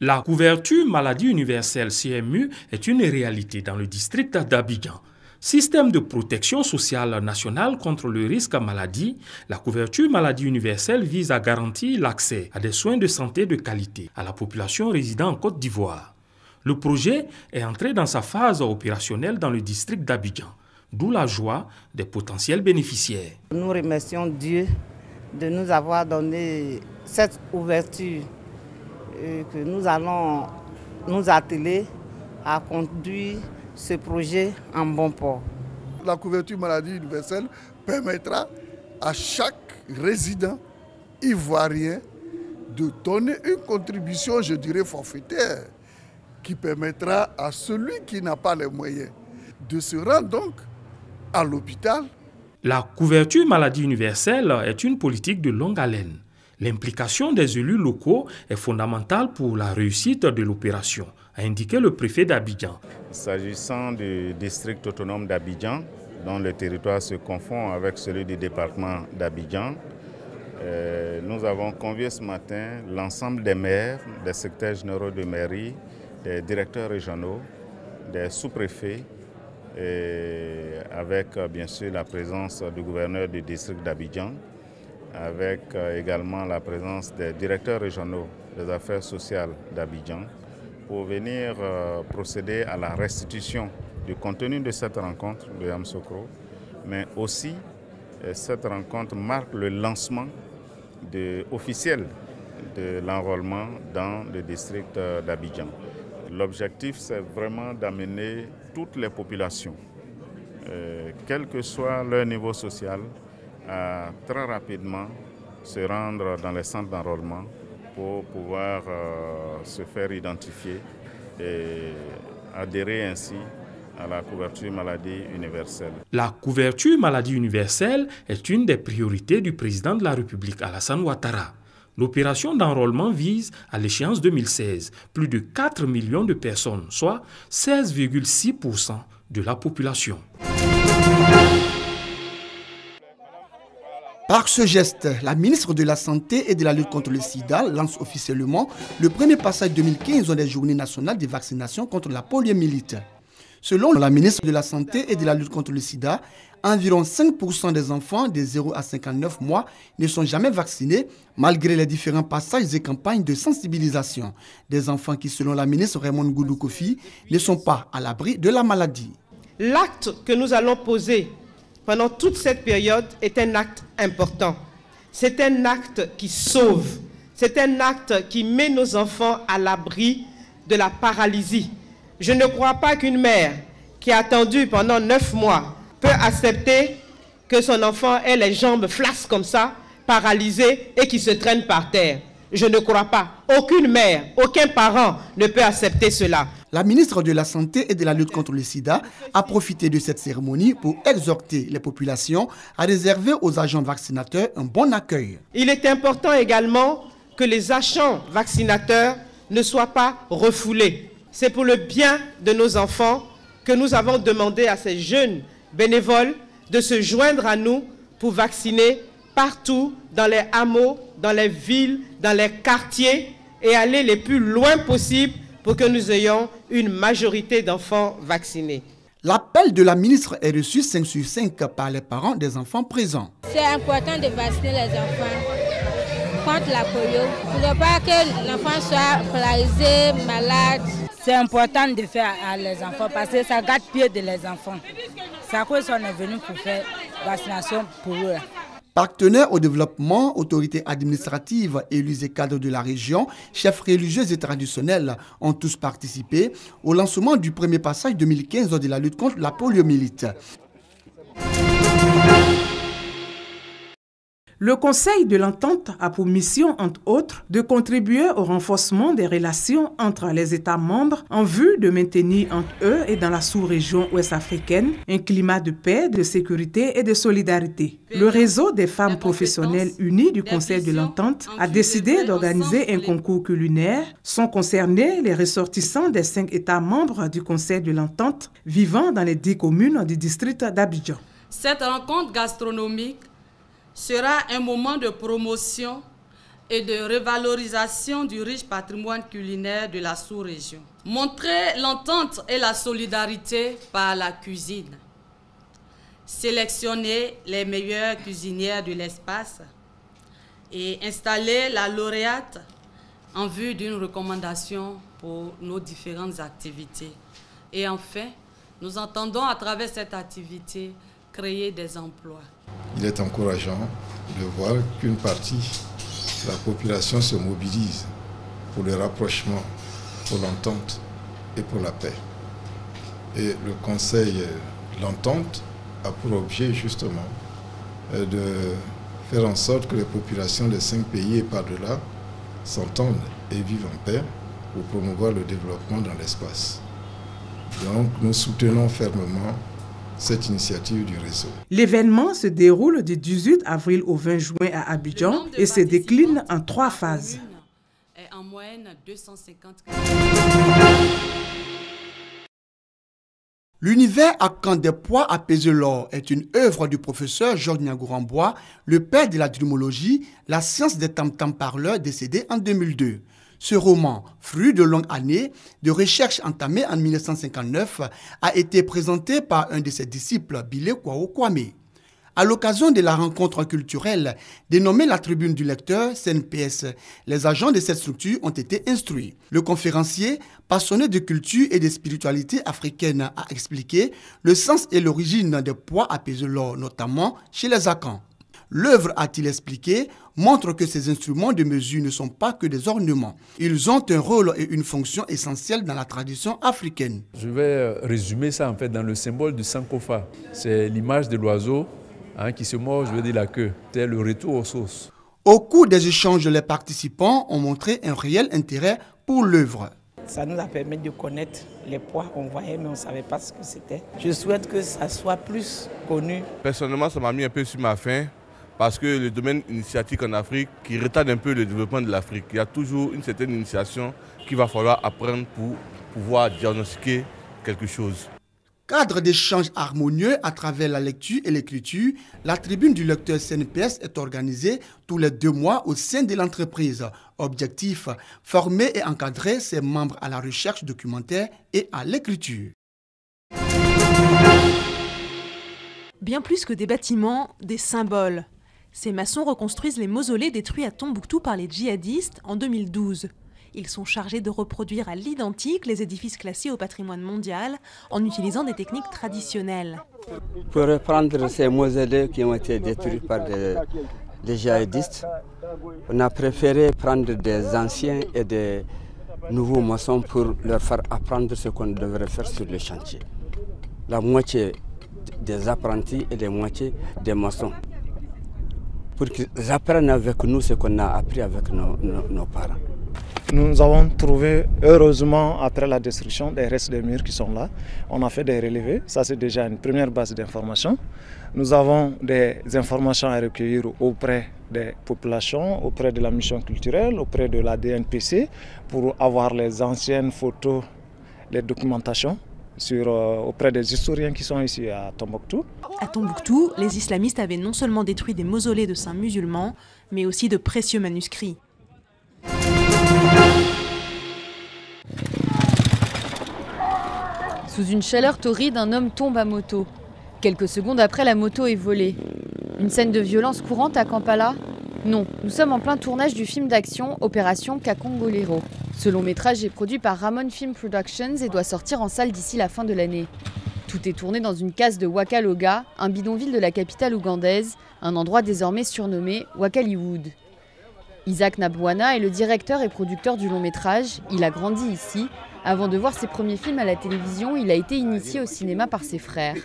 La couverture maladie universelle CMU est une réalité dans le district d'Abidjan. Système de protection sociale nationale contre le risque maladie, la couverture maladie universelle vise à garantir l'accès à des soins de santé de qualité à la population résidant en Côte d'Ivoire. Le projet est entré dans sa phase opérationnelle dans le district d'Abidjan, d'où la joie des potentiels bénéficiaires. Nous remercions Dieu de nous avoir donné cette ouverture et que nous allons nous atteler à conduire ce projet en bon port. La couverture maladie universelle permettra à chaque résident ivoirien de donner une contribution, je dirais, forfaitaire, qui permettra à celui qui n'a pas les moyens de se rendre donc à l'hôpital. La couverture maladie universelle est une politique de longue haleine. L'implication des élus locaux est fondamentale pour la réussite de l'opération, a indiqué le préfet d'Abidjan. S'agissant du district autonome d'Abidjan, dont le territoire se confond avec celui du département d'Abidjan, nous avons convié ce matin l'ensemble des maires, des secrétaires généraux de mairie, des directeurs régionaux, des sous-préfets, avec bien sûr la présence du gouverneur du district d'Abidjan, avec également la présence des directeurs régionaux des affaires sociales d'Abidjan, pour venir procéder à la restitution du contenu de cette rencontre de Yamoussoukro, mais aussi cette rencontre marque le lancement officiel de l'enrôlement dans le district d'Abidjan. L'objectif, c'est vraiment d'amener toutes les populations, quel que soit leur niveau social, à très rapidement se rendre dans les centres d'enrôlement pour pouvoir se faire identifier et adhérer ainsi à la couverture maladie universelle. La couverture maladie universelle est une des priorités du président de la République, Alassane Ouattara. L'opération d'enrôlement vise, à l'échéance 2016, plus de 4 millions de personnes, soit 16,6% de la population. Par ce geste, la ministre de la Santé et de la lutte contre le sida lance officiellement le premier passage 2015 des journées nationales de vaccination contre la poliomyélite. Selon la ministre de la Santé et de la lutte contre le sida, environ 5% des enfants de 0 à 59 mois ne sont jamais vaccinés malgré les différents passages et campagnes de sensibilisation. Des enfants qui, selon la ministre Raymond Goudou Kofi, ne sont pas à l'abri de la maladie. L'acte que nous allons poser pendant toute cette période est un acte important. C'est un acte qui sauve. C'est un acte qui met nos enfants à l'abri de la paralysie. Je ne crois pas qu'une mère qui a attendu pendant 9 mois peut accepter que son enfant ait les jambes flasques comme ça, paralysées et qui se traîne par terre. Je ne crois pas. Aucune mère, aucun parent ne peut accepter cela. La ministre de la Santé et de la lutte contre le sida a profité de cette cérémonie pour exhorter les populations à réserver aux agents vaccinateurs un bon accueil. Il est important également que les agents vaccinateurs ne soient pas refoulés. C'est pour le bien de nos enfants que nous avons demandé à ces jeunes bénévoles de se joindre à nous pour vacciner partout dans les hameaux, dans les villes, dans les quartiers et aller le plus loin possible pour que nous ayons une majorité d'enfants vaccinés. L'appel de la ministre est reçu 5 sur 5 par les parents des enfants présents. C'est important de vacciner les enfants contre la polio pour ne pas que l'enfant soit paralysé, malade. C'est important de faire à les enfants parce que ça gâte pied de les enfants. C'est à cause qu'on est venu pour faire vaccination pour eux. Partenaires au développement, autorités administratives, élus et cadres de la région, chefs religieux et traditionnels ont tous participé au lancement du premier passage 2015 de la lutte contre la poliomyélite. Le Conseil de l'Entente a pour mission, entre autres, de contribuer au renforcement des relations entre les États membres en vue de maintenir entre eux et dans la sous-région ouest-africaine un climat de paix, de sécurité et de solidarité. Le réseau des femmes professionnelles unies du Conseil de l'Entente a décidé d'organiser un concours culinaire. Sont concernés les ressortissants des 5 États membres du Conseil de l'Entente vivant dans les 10 communes du district d'Abidjan. Cette rencontre gastronomique sera un moment de promotion et de revalorisation du riche patrimoine culinaire de la sous-région. Montrer l'entente et la solidarité par la cuisine. Sélectionner les meilleures cuisinières de l'espace et installer la lauréate en vue d'une recommandation pour nos différentes activités. Et enfin, nous entendons à travers cette activité créer des emplois. Il est encourageant de voir qu'une partie de la population se mobilise pour le rapprochement, pour l'entente et pour la paix. Et le Conseil de l'entente a pour objet justement de faire en sorte que les populations des 5 pays et par-delà s'entendent et vivent en paix pour promouvoir le développement dans l'espace. Donc nous soutenons fermement cette initiative du réseau. L'événement se déroule du 18 avril au 20 juin à Abidjan et se décline en 3 phases. En moyenne, 250. L'univers à Camp des Pois à Pézelor est une œuvre du professeur Georges Niagourambois, le père de la drumologie, la science des tam-tam parleurs, décédé en 2002. Ce roman, fruit de longues années de recherches entamées en 1959, a été présenté par un de ses disciples, Bilé Kwao Kwame. À l'occasion de la rencontre culturelle dénommée la Tribune du lecteur, CNPS, les agents de cette structure ont été instruits. Le conférencier, passionné de culture et de spiritualité africaine, a expliqué le sens et l'origine des pois à Pézelor, notamment chez les Akans. L'œuvre, a-t-il expliqué, montre que ces instruments de mesure ne sont pas que des ornements. Ils ont un rôle et une fonction essentielle dans la tradition africaine. Je vais résumer ça en fait dans le symbole du Sankofa. C'est l'image de l'oiseau qui se mord, je veux dire la queue. C'est le retour aux sources. Au cours des échanges, les participants ont montré un réel intérêt pour l'œuvre. Ça nous a permis de connaître les pois, on voyait mais on ne savait pas ce que c'était. Je souhaite que ça soit plus connu. Personnellement, ça m'a mis un peu sur ma faim parce que le domaine initiatique en Afrique qui retarde un peu le développement de l'Afrique. Il y a toujours une certaine initiation qu'il va falloir apprendre pour pouvoir diagnostiquer quelque chose. Cadre d'échange harmonieux à travers la lecture et l'écriture, la tribune du lecteur CNPS est organisée tous les 2 mois au sein de l'entreprise. Objectif, former et encadrer ses membres à la recherche documentaire et à l'écriture. Bien plus que des bâtiments, des symboles. Ces maçons reconstruisent les mausolées détruits à Tombouctou par les djihadistes en 2012. Ils sont chargés de reproduire à l'identique les édifices classés au patrimoine mondial en utilisant des techniques traditionnelles. Pour reprendre ces mausolées qui ont été détruits par des djihadistes, on a préféré prendre des anciens et des nouveaux maçons pour leur faire apprendre ce qu'on devrait faire sur le chantier. La moitié des apprentis et la moitié des maçons. Pour qu'ils apprennent avec nous ce qu'on a appris avec nos parents. Nous avons trouvé, heureusement, après la destruction, des restes des murs qui sont là. On a fait des relevés, ça c'est déjà une première base d'information. Nous avons des informations à recueillir auprès des populations, auprès de la mission culturelle, auprès de la DNPC, pour avoir les anciennes photos, les documentations auprès des historiens qui sont ici à Tombouctou. À Tombouctou, les islamistes avaient non seulement détruit des mausolées de saints musulmans, mais aussi de précieux manuscrits. Sous une chaleur torride, un homme tombe à moto. Quelques secondes après, la moto est volée. Une scène de violence courante à Kampala? Non, nous sommes en plein tournage du film d'action Opération Kakongolero. Ce long métrage est produit par Ramon Film Productions et doit sortir en salle d'ici la fin de l'année. Tout est tourné dans une case de Wakaloga, un bidonville de la capitale ougandaise, un endroit désormais surnommé Wakaliwood. Isaac Nabwana est le directeur et producteur du long métrage. Il a grandi ici. Avant de voir ses premiers films à la télévision, il a été initié au cinéma par ses frères.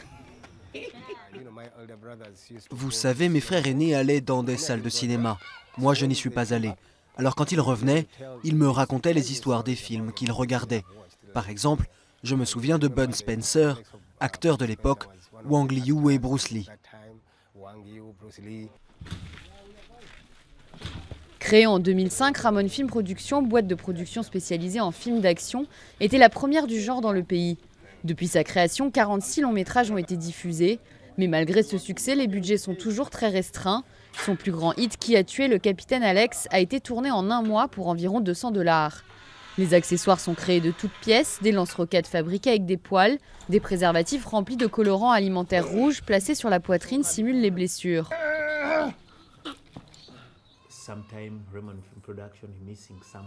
Vous savez, mes frères aînés allaient dans des salles de cinéma. Moi, je n'y suis pas allé. Alors quand ils revenaient, ils me racontaient les histoires des films qu'ils regardaient. Par exemple, je me souviens de Bud Spencer, acteur de l'époque, Wang Liu et Bruce Lee. Créée en 2005, Ramon Film Productions, boîte de production spécialisée en films d'action, était la première du genre dans le pays. Depuis sa création, 46 longs métrages ont été diffusés, Mais malgré ce succès, les budgets sont toujours très restreints. Son plus grand hit, Qui a tué le capitaine Alex, a été tourné en un mois pour environ 200 $. Les accessoires sont créés de toutes pièces, des lance-roquettes fabriquées avec des poils, des préservatifs remplis de colorants alimentaires rouges placés sur la poitrine simulent les blessures.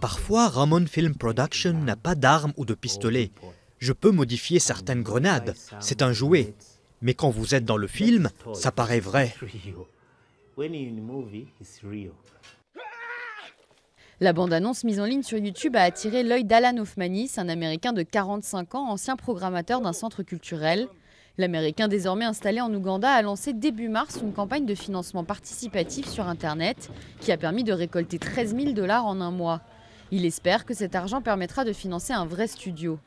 Parfois, Ramon Film Production n'a pas d'armes ou de pistolets. Je peux modifier certaines grenades, c'est un jouet. Mais quand vous êtes dans le film, ça paraît vrai. La bande-annonce mise en ligne sur YouTube a attiré l'œil d'Alan Hoffmanis, un Américain de 45 ans, ancien programmateur d'un centre culturel. L'Américain désormais installé en Ouganda a lancé début mars une campagne de financement participatif sur Internet qui a permis de récolter 13 000 $ en un mois. Il espère que cet argent permettra de financer un vrai studio.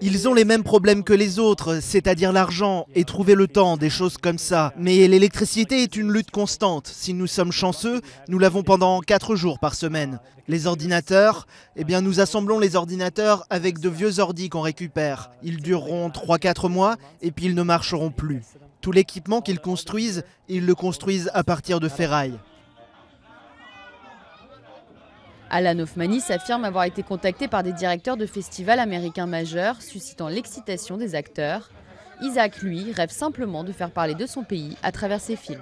Ils ont les mêmes problèmes que les autres, c'est-à-dire l'argent et trouver le temps, des choses comme ça. Mais l'électricité est une lutte constante. Si nous sommes chanceux, nous l'avons pendant 4 jours par semaine. Les ordinateurs, eh bien nous assemblons les ordinateurs avec de vieux ordis qu'on récupère. Ils dureront 3-4 mois et puis ils ne marcheront plus. Tout l'équipement qu'ils construisent, ils le construisent à partir de ferraille. Alan Hoffmanis affirme avoir été contacté par des directeurs de festivals américains majeurs, suscitant l'excitation des acteurs. Isaac, lui, rêve simplement de faire parler de son pays à travers ses films.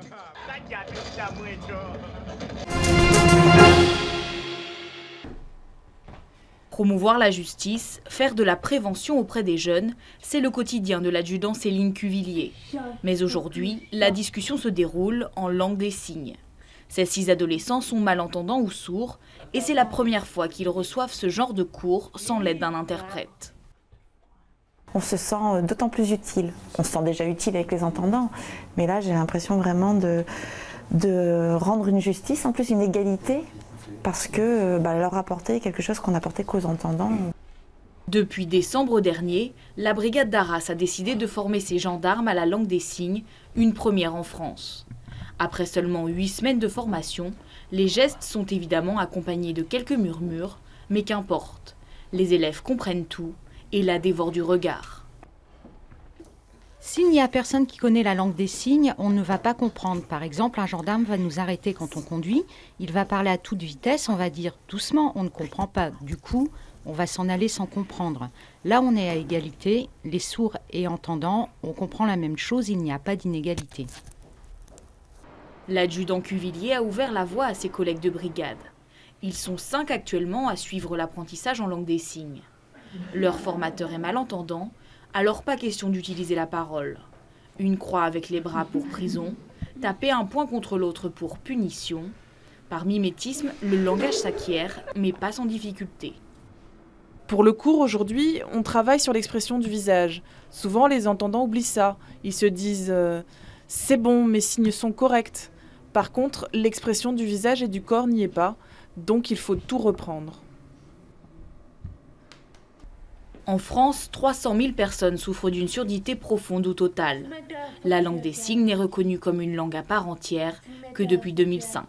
Promouvoir la justice, faire de la prévention auprès des jeunes, c'est le quotidien de l'adjudant Céline Cuvillier. Mais aujourd'hui, la discussion se déroule en langue des signes. Ces 6 adolescents sont malentendants ou sourds et c'est la première fois qu'ils reçoivent ce genre de cours sans l'aide d'un interprète. On se sent d'autant plus utile. On se sent déjà utile avec les entendants, mais là j'ai l'impression vraiment de rendre une justice, en plus une égalité, parce que leur apporter quelque chose qu'on n'apportait qu'aux entendants. Depuis décembre dernier, la brigade d'Arras a décidé de former ses gendarmes à la langue des signes, une première en France. Après seulement 8 semaines de formation, les gestes sont évidemment accompagnés de quelques murmures, mais qu'importe. Les élèves comprennent tout et la dévorent du regard. S'il n'y a personne qui connaît la langue des signes, on ne va pas comprendre. Par exemple, un gendarme va nous arrêter quand on conduit, il va parler à toute vitesse, on va dire doucement, on ne comprend pas. Du coup, on va s'en aller sans comprendre. Là, on est à égalité, les sourds et entendants, on comprend la même chose, il n'y a pas d'inégalité. L'adjudant Cuvillier a ouvert la voie à ses collègues de brigade. Ils sont 5 actuellement à suivre l'apprentissage en langue des signes. Leur formateur est malentendant, alors pas question d'utiliser la parole. Une croix avec les bras pour prison, taper un poing contre l'autre pour punition. Par mimétisme, le langage s'acquiert, mais pas sans difficulté. Pour le cours aujourd'hui, on travaille sur l'expression du visage. Souvent, les entendants oublient ça. Ils se disent c'est bon, mes signes sont corrects. Par contre, l'expression du visage et du corps n'y est pas, donc il faut tout reprendre. En France, 300 000 personnes souffrent d'une surdité profonde ou totale. La langue des signes n'est reconnue comme une langue à part entière que depuis 2005.